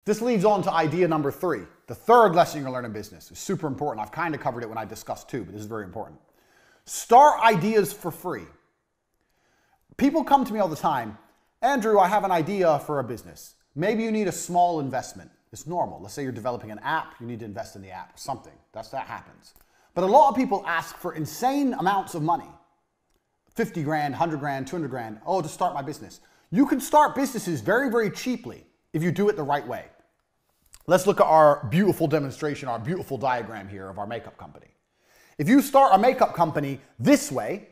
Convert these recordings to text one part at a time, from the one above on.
This leads on to idea number 3. The third lesson you're going to learn in business is super important. I've kind of covered it when I discussed 2, but this is very important. Start ideas for free. People come to me all the time, Andrew, I have an idea for a business. Maybe you need a small investment. It's normal. Let's say you're developing an app, you need to invest in the app, something. That happens. But a lot of people ask for insane amounts of money. 50 grand, 100 grand, 200 grand, to start my business. You can start businesses very, very cheaply if you do it the right way. Let's look at our beautiful demonstration, our beautiful diagram here of our makeup company. If you start a makeup company this way,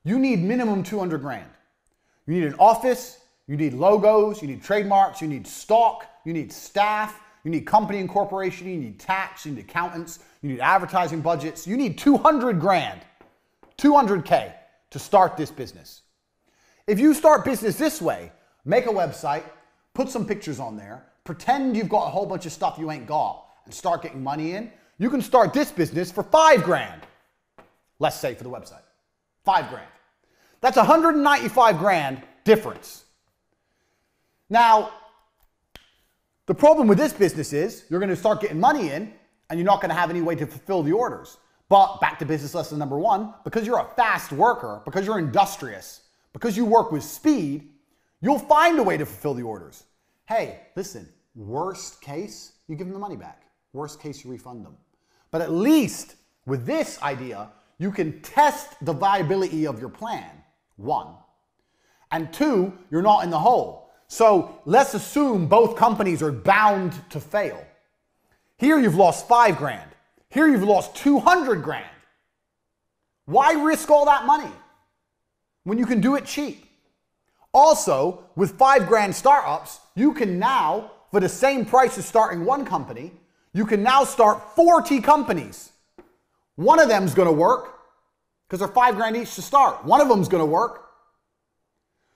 you need minimum 200 grand. You need an office, you need logos, you need trademarks, you need stock, you need staff, you need company incorporation, you need tax, you need accountants, you need advertising budgets. You need 200 grand, 200K to start this business. If you start business this way, make a website, put some pictures on there, pretend you've got a whole bunch of stuff you ain't got, and start getting money in, you can start this business for 5 grand. Let's say for the website. 5 grand. That's 195 grand difference. Now, the problem with this business is you're going to start getting money in and you're not going to have any way to fulfill the orders. But back to business lesson number 1, because you're a fast worker, because you're industrious, because you work with speed, you'll find a way to fulfill the orders. Hey, listen, worst case, you give them the money back. Worst case, you refund them. But at least with this idea, you can test the viability of your plan, 1. And 2, you're not in the hole. So let's assume both companies are bound to fail. Here you've lost 5 grand. Here you've lost 200 grand. Why risk all that money when you can do it cheap? Also, with 5 grand startups, you can now, for the same price as starting one company, you can now start 40 companies. One of them's going to work because they're 5 grand each to start. One of them's going to work.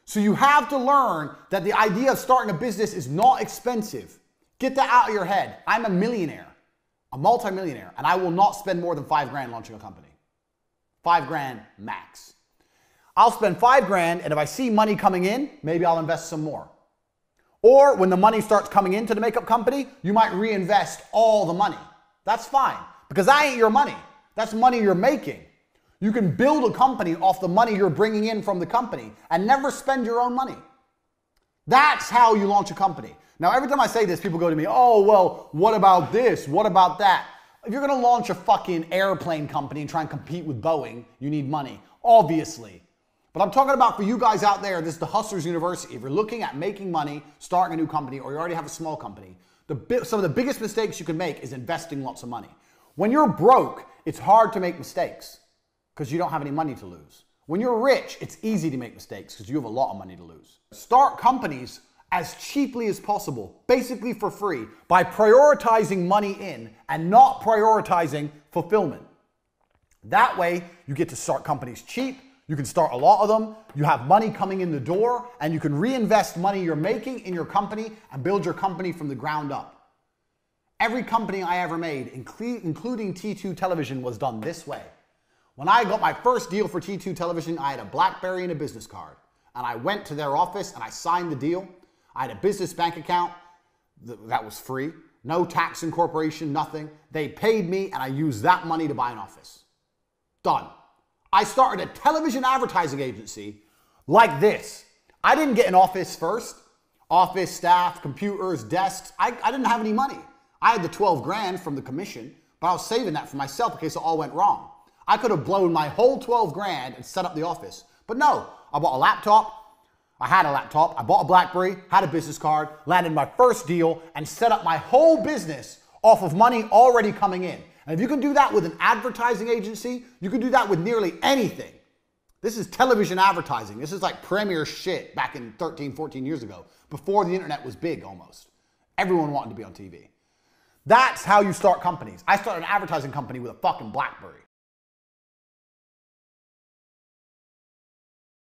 So you have to learn that the idea of starting a business is not expensive. Get that out of your head. I'm a millionaire, a multimillionaire, and I will not spend more than 5 grand launching a company. 5 grand max. I'll spend 5 grand, and if I see money coming in, maybe I'll invest some more. Or when the money starts coming into the makeup company, you might reinvest all the money. That's fine, because that ain't your money. That's money you're making. You can build a company off the money you're bringing in from the company and never spend your own money. That's how you launch a company. Now, every time I say this, people go to me, oh, well, what about this? What about that? If you're going to launch a fucking airplane company and try and compete with Boeing, you need money, obviously. But I'm talking about for you guys out there, this is the Hustlers University. If you're looking at making money, starting a new company, or you already have a small company, some of the biggest mistakes you can make is investing lots of money. When you're broke, it's hard to make mistakes because you don't have any money to lose. When you're rich, it's easy to make mistakes because you have a lot of money to lose. Start companies as cheaply as possible, basically for free, by prioritizing money in and not prioritizing fulfillment. That way, you get to start companies cheap. You can start a lot of them, you have money coming in the door, and you can reinvest money you're making in your company and build your company from the ground up. Every company I ever made, including T2 Television, was done this way. When I got my first deal for T2 Television, I had a BlackBerry and a business card. And I went to their office and I signed the deal. I had a business bank account that was free, no tax incorporation, nothing. They paid me and I used that money to buy an office. Done. I started a television advertising agency like this. I didn't get an office first. Office, staff, computers, desks. I didn't have any money. I had the 12 grand from the commission, but I was saving that for myself in case it all went wrong. I could have blown my whole 12 grand and set up the office. But no, I bought a laptop. I had a laptop. I bought a BlackBerry, had a business card, landed my first deal, and set up my whole business off of money already coming in. And if you can do that with an advertising agency, you can do that with nearly anything. This is television advertising. This is like premier shit back in 13, 14 years ago, before the internet was big almost. Everyone wanted to be on TV. That's how you start companies. I started an advertising company with a fucking BlackBerry.